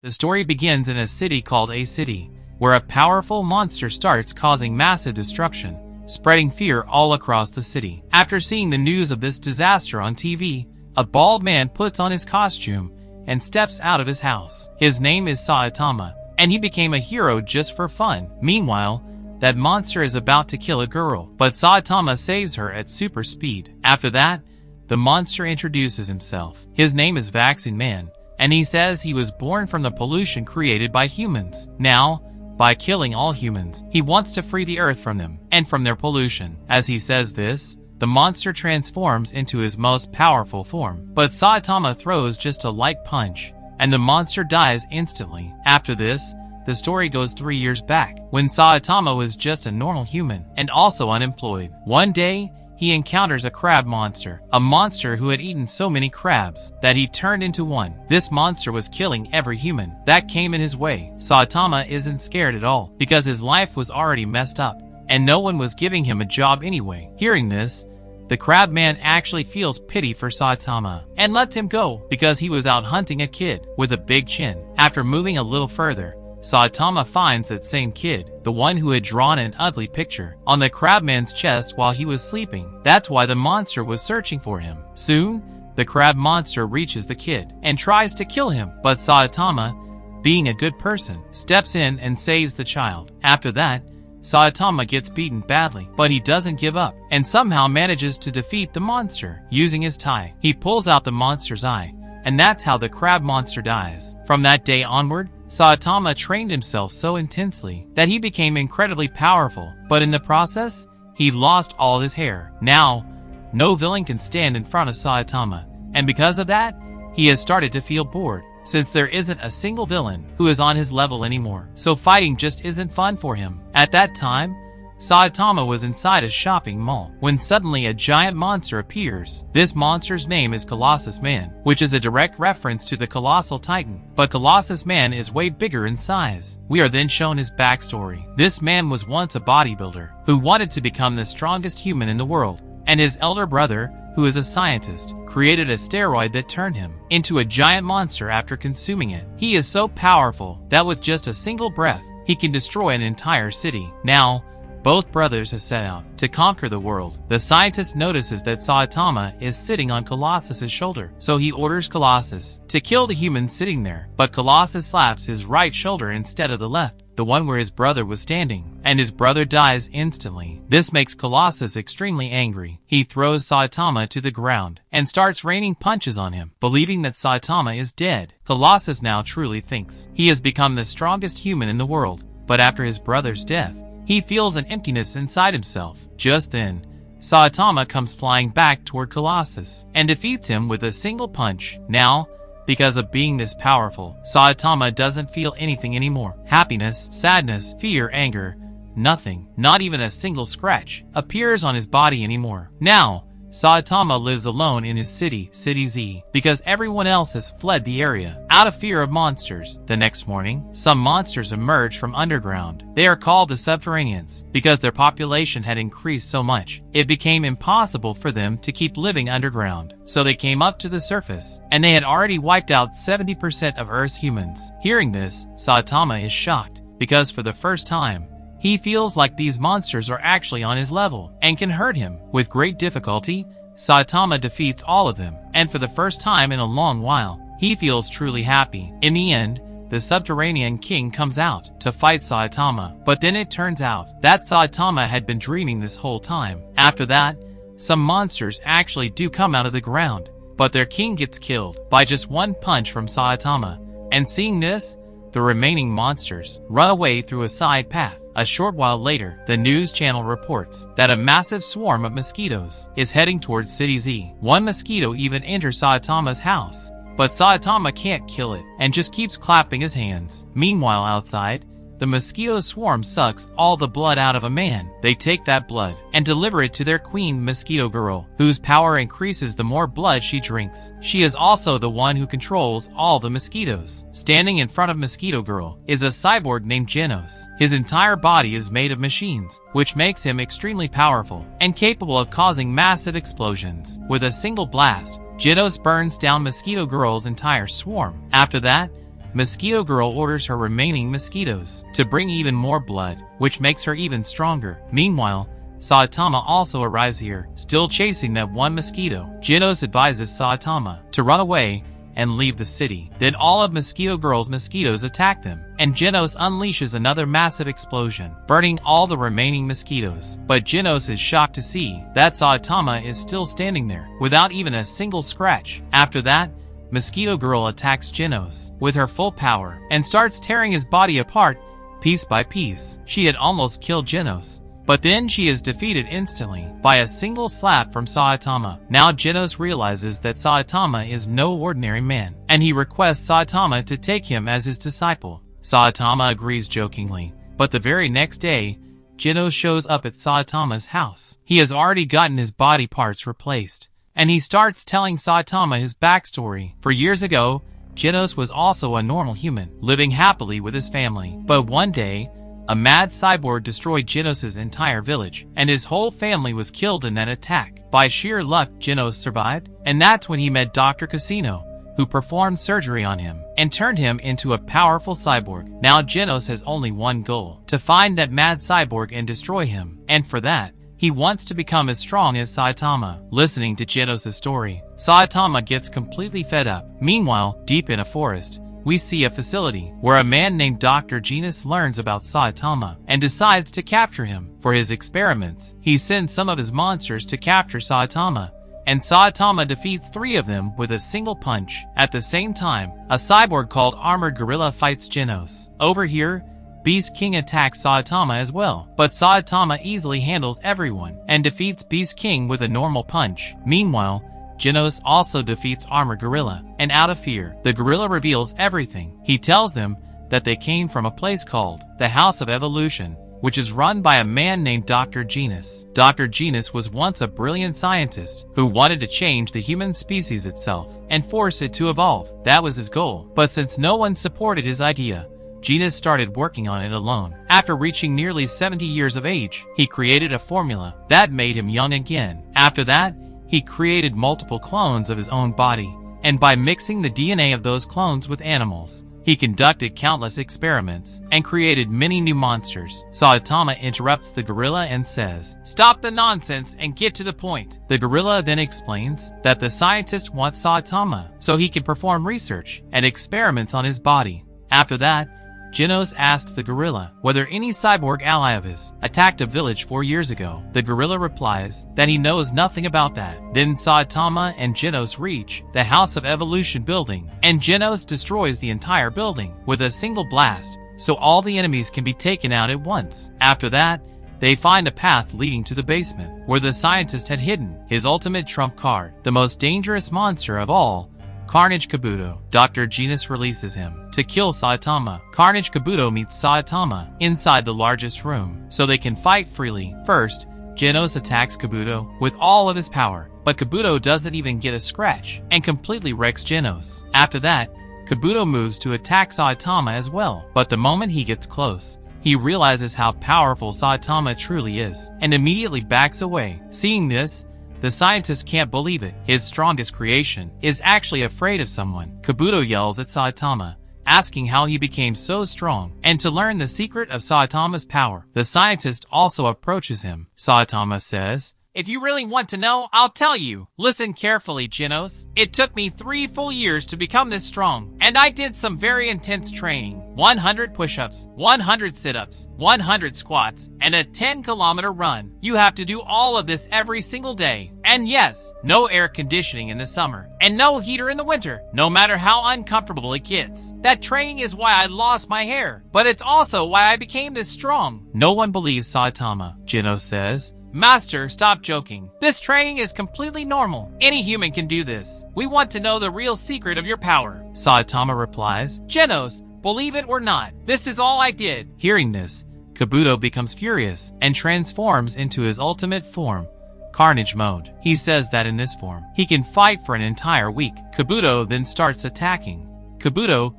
The story begins in a city called A City, where a powerful monster starts causing massive destruction, spreading fear all across the city. After seeing the news of this disaster on TV, a bald man puts on his costume and steps out of his house. His name is Saitama, and he became a hero just for fun. Meanwhile, that monster is about to kill a girl, but Saitama saves her at super speed. After that, the monster introduces himself. His name is Vaccine Man, and he says he was born from the pollution created by humans. Now, by killing all humans, he wants to free the earth from them and from their pollution. As he says this, the monster transforms into his most powerful form. But Saitama throws just a light punch, and the monster dies instantly. After this, the story goes 3 years back, when Saitama was just a normal human and also unemployed. One day, he encounters a crab monster, a monster who had eaten so many crabs that he turned into one. This monster was killing every human that came in his way. Saitama isn't scared at all because his life was already messed up and no one was giving him a job anyway. Hearing this, the crab man actually feels pity for Saitama and lets him go because he was out hunting a kid with a big chin. After moving a little further, Saitama finds that same kid, the one who had drawn an ugly picture, on the crabman's chest while he was sleeping. That's why the monster was searching for him. Soon, the crab monster reaches the kid and tries to kill him, but Saitama, being a good person, steps in and saves the child. After that, Saitama gets beaten badly, but he doesn't give up and somehow manages to defeat the monster. Using his tie, he pulls out the monster's eye, and that's how the crab monster dies. From that day onward, Saitama trained himself so intensely that he became incredibly powerful, but in the process, he lost all his hair. Now, no villain can stand in front of Saitama, and because of that, he has started to feel bored, since there isn't a single villain who is on his level anymore. So fighting just isn't fun for him. At that time, Saitama was inside a shopping mall when suddenly a giant monster appears. This monster's name is Colossus Man, which is a direct reference to the Colossal Titan, but Colossus Man is way bigger in size. We are then shown his backstory. This man was once a bodybuilder who wanted to become the strongest human in the world, and his elder brother, who is a scientist, created a steroid that turned him into a giant monster after consuming it. He is so powerful that with just a single breath, he can destroy an entire city. Now, both brothers have set out to conquer the world. The scientist notices that Saitama is sitting on Colossus's shoulder, so he orders Colossus to kill the human sitting there. But Colossus slaps his right shoulder instead of the left, the one where his brother was standing, and his brother dies instantly. This makes Colossus extremely angry. He throws Saitama to the ground and starts raining punches on him. Believing that Saitama is dead, Colossus now truly thinks he has become the strongest human in the world. But after his brother's death, he feels an emptiness inside himself. Just then, Saitama comes flying back toward Colossus and defeats him with a single punch. Now, because of being this powerful, Saitama doesn't feel anything anymore. Happiness, sadness, fear, anger, nothing, not even a single scratch, appears on his body anymore. Now, Saitama lives alone in his city, City Z, because everyone else has fled the area out of fear of monsters. The next morning, some monsters emerge from underground. They are called the Subterraneans because their population had increased so much, it became impossible for them to keep living underground. So they came up to the surface, and they had already wiped out 70% of Earth's humans. Hearing this, Saitama is shocked because for the first time, he feels like these monsters are actually on his level and can hurt him. With great difficulty, Saitama defeats all of them, and for the first time in a long while, he feels truly happy. In the end, the Subterranean King comes out to fight Saitama, but then it turns out that Saitama had been dreaming this whole time. After that, some monsters actually do come out of the ground, but their king gets killed by just one punch from Saitama, and seeing this, the remaining monsters run away through a side path. A short while later, the news channel reports that a massive swarm of mosquitoes is heading towards City Z. One mosquito even enters Saitama's house, but Saitama can't kill it and just keeps clapping his hands. Meanwhile, outside, the mosquito swarm sucks all the blood out of a man. They take that blood and deliver it to their queen, Mosquito Girl, whose power increases the more blood she drinks. She is also the one who controls all the mosquitoes. Standing in front of Mosquito Girl is a cyborg named Genos. His entire body is made of machines, which makes him extremely powerful and capable of causing massive explosions. With a single blast, Genos burns down Mosquito Girl's entire swarm. After that, Mosquito Girl orders her remaining mosquitoes to bring even more blood, which makes her even stronger. Meanwhile, Saitama also arrives here, still chasing that one mosquito. Genos advises Saitama to run away and leave the city. Then all of Mosquito Girl's mosquitoes attack them, and Genos unleashes another massive explosion, burning all the remaining mosquitoes. But Genos is shocked to see that Saitama is still standing there, without even a single scratch. After that, Mosquito Girl attacks Genos with her full power and starts tearing his body apart piece by piece. She had almost killed Genos, but then she is defeated instantly by a single slap from Saitama. Now Genos realizes that Saitama is no ordinary man, and he requests Saitama to take him as his disciple. Saitama agrees jokingly, but the very next day, Genos shows up at Saitama's house. He has already gotten his body parts replaced, and he starts telling Saitama his backstory. For years ago, Genos was also a normal human, living happily with his family. But one day, a mad cyborg destroyed Genos' entire village, and his whole family was killed in that attack. By sheer luck, Genos survived, and that's when he met Dr. Casino, who performed surgery on him and turned him into a powerful cyborg. Now Genos has only one goal: to find that mad cyborg and destroy him, and for that, he wants to become as strong as Saitama. Listening to Genos' story, Saitama gets completely fed up. Meanwhile, deep in a forest, we see a facility where a man named Dr. Genus learns about Saitama and decides to capture him. For his experiments, he sends some of his monsters to capture Saitama, and Saitama defeats 3 of them with a single punch. At the same time, a cyborg called Armored Gorilla fights Genos. Over here, Beast King attacks Saitama as well, but Saitama easily handles everyone and defeats Beast King with a normal punch. Meanwhile, Genos also defeats Armored Gorilla, and out of fear, the gorilla reveals everything. He tells them that they came from a place called the House of Evolution, which is run by a man named Dr. Genus. Dr. Genus was once a brilliant scientist who wanted to change the human species itself and force it to evolve. That was his goal. But since no one supported his idea, Genus started working on it alone. After reaching nearly 70 years of age, he created a formula that made him young again. After that, he created multiple clones of his own body, and by mixing the DNA of those clones with animals, he conducted countless experiments and created many new monsters. Saitama interrupts the gorilla and says, "Stop the nonsense and get to the point." The gorilla then explains that the scientist wants Saitama so he can perform research and experiments on his body. After that, Genos asks the gorilla whether any cyborg ally of his attacked a village 4 years ago. The gorilla replies that he knows nothing about that. Then Saitama and Genos reach the House of Evolution building, and Genos destroys the entire building with a single blast, so all the enemies can be taken out at once. After that, they find a path leading to the basement, where the scientist had hidden his ultimate trump card, the most dangerous monster of all, Carnage Kabuto. Dr. Genus releases him to kill Saitama. Carnage Kabuto meets Saitama inside the largest room, so they can fight freely. First, Genos attacks Kabuto with all of his power, but Kabuto doesn't even get a scratch and completely wrecks Genos. After that, Kabuto moves to attack Saitama as well, but the moment he gets close, he realizes how powerful Saitama truly is, and immediately backs away. Seeing this, the scientist can't believe it. His strongest creation is actually afraid of someone. Kabuto yells at Saitama, asking how he became so strong, and to learn the secret of Saitama's power. The scientist also approaches him. Saitama says, "If you really want to know, I'll tell you. Listen carefully, Genos. It took me 3 full years to become this strong, and I did some very intense training. 100 push-ups, 100 sit-ups, 100 squats, and a 10-kilometer run. You have to do all of this every single day. And yes, no air conditioning in the summer, and no heater in the winter, no matter how uncomfortable it gets. That training is why I lost my hair, but it's also why I became this strong." No one believes Saitama. Genos says, "Master, stop joking. This training is completely normal. Any human can do this. We want to know the real secret of your power." Saitama replies, "Genos, believe it or not, this is all I did." Hearing this, Kabuto becomes furious and transforms into his ultimate form, Carnage Mode. He says that in this form, he can fight for an entire week. Kabuto then starts attacking Saitama.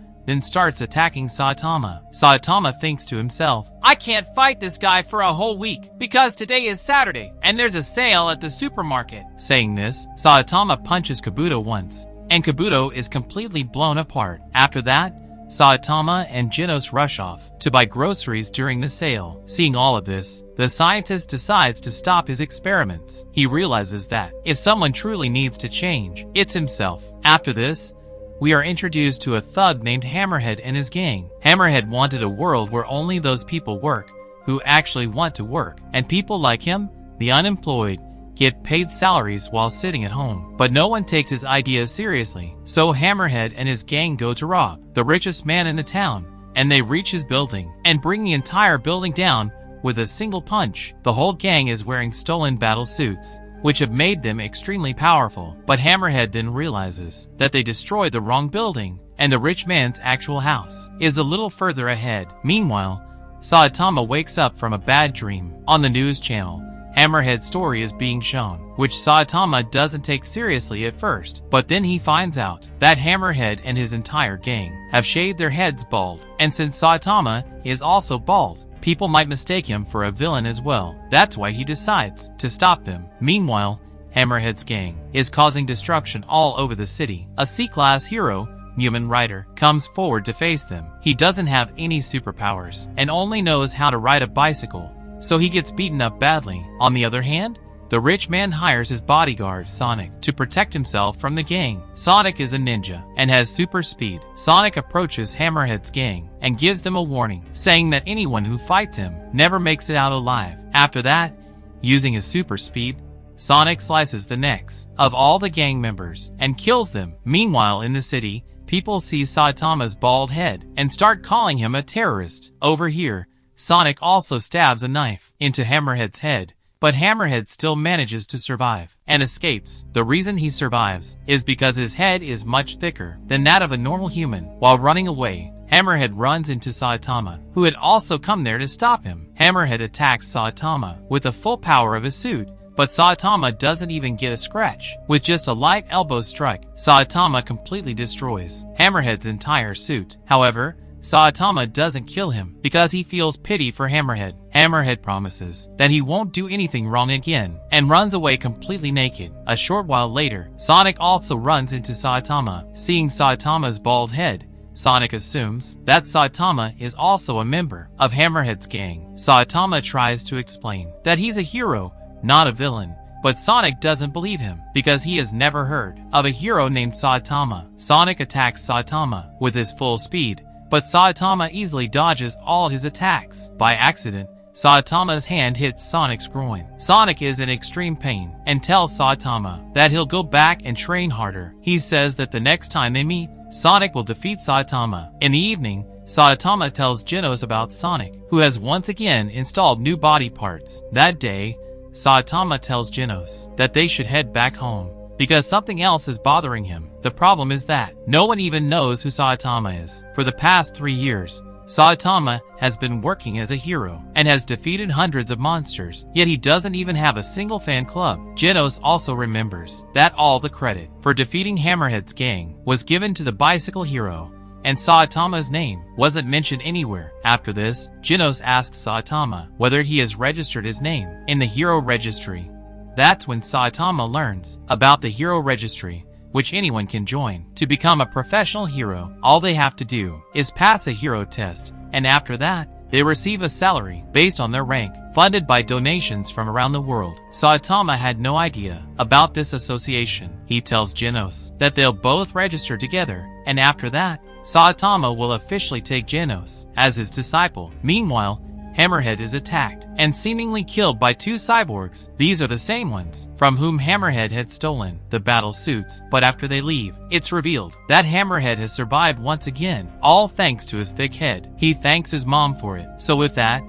Saitama thinks to himself, "I can't fight this guy for a whole week because today is Saturday and there's a sale at the supermarket." Saying this, Saitama punches Kabuto once, and Kabuto is completely blown apart. After that, Saitama and Genos rush off to buy groceries during the sale. Seeing all of this, the scientist decides to stop his experiments. He realizes that if someone truly needs to change, it's himself. After this, we are introduced to a thug named Hammerhead and his gang. Hammerhead wanted a world where only those people work who actually want to work, and people like him, the unemployed, get paid salaries while sitting at home. But no one takes his ideas seriously, so Hammerhead and his gang go to rob the richest man in the town, and they reach his building and bring the entire building down with a single punch. The whole gang is wearing stolen battle suits, which have made them extremely powerful. But Hammerhead then realizes that they destroyed the wrong building, and the rich man's actual house is a little further ahead. Meanwhile, Saitama wakes up from a bad dream. On the news channel, Hammerhead's story is being shown, which Saitama doesn't take seriously at first, but then he finds out that Hammerhead and his entire gang have shaved their heads bald, and since Saitama is also bald, people might mistake him for a villain as well. That's why he decides to stop them. Meanwhile, Hammerhead's gang is causing destruction all over the city. A C-class hero, Human Rider, comes forward to face them. He doesn't have any superpowers and only knows how to ride a bicycle, so he gets beaten up badly. On the other hand, the rich man hires his bodyguard, Sonic, to protect himself from the gang. Sonic is a ninja and has super speed. Sonic approaches Hammerhead's gang and gives them a warning, saying that anyone who fights him never makes it out alive. After that, using his super speed, Sonic slices the necks of all the gang members and kills them. Meanwhile, in the city, people see Saitama's bald head and start calling him a terrorist. Over here, Sonic also stabs a knife into Hammerhead's head, but Hammerhead still manages to survive and escapes. The reason he survives is because his head is much thicker than that of a normal human. While running away, Hammerhead runs into Saitama, who had also come there to stop him. Hammerhead attacks Saitama with the full power of his suit, but Saitama doesn't even get a scratch. With just a light elbow strike, Saitama completely destroys Hammerhead's entire suit. However, Saitama doesn't kill him because he feels pity for Hammerhead. Hammerhead promises that he won't do anything wrong again and runs away completely naked. A short while later, Sonic also runs into Saitama. Seeing Saitama's bald head, Sonic assumes that Saitama is also a member of Hammerhead's gang. Saitama tries to explain that he's a hero, not a villain, but Sonic doesn't believe him because he has never heard of a hero named Saitama. Sonic attacks Saitama with his full speed, but Saitama easily dodges all his attacks. By accident, Saitama's hand hits Sonic's groin. Sonic is in extreme pain and tells Saitama that he'll go back and train harder. He says that the next time they meet, Sonic will defeat Saitama. In the evening, Saitama tells Genos about Sonic, who has once again installed new body parts. That day, Saitama tells Genos that they should head back home because something else is bothering him. The problem is that no one even knows who Saitama is. For the past 3 years, Saitama has been working as a hero and has defeated hundreds of monsters, yet he doesn't even have a single fan club. Genos also remembers that all the credit for defeating Hammerhead's gang was given to the bicycle hero, and Saitama's name wasn't mentioned anywhere. After this, Genos asks Saitama whether he has registered his name in the hero registry. That's when Saitama learns about the hero registry, which anyone can join. To become a professional hero, all they have to do is pass a hero test, and after that, they receive a salary based on their rank, funded by donations from around the world. Saitama had no idea about this association. He tells Genos that they'll both register together, and after that, Saitama will officially take Genos as his disciple. Meanwhile, Hammerhead is attacked and seemingly killed by 2 cyborgs. These are the same ones from whom Hammerhead had stolen the battle suits, but after they leave, it's revealed that Hammerhead has survived once again, all thanks to his thick head. He thanks his mom for it. So with that,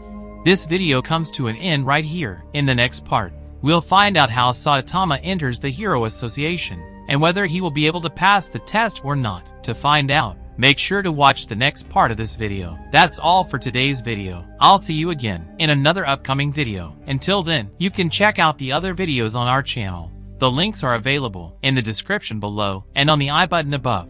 this video comes to an end right here. In the next part, we'll find out how Saitama enters the Hero Association and whether he will be able to pass the test or not. To find out, make sure to watch the next part of this video. That's all for today's video. I'll see you again in another upcoming video. Until then, you can check out the other videos on our channel. The links are available in the description below and on the I button above.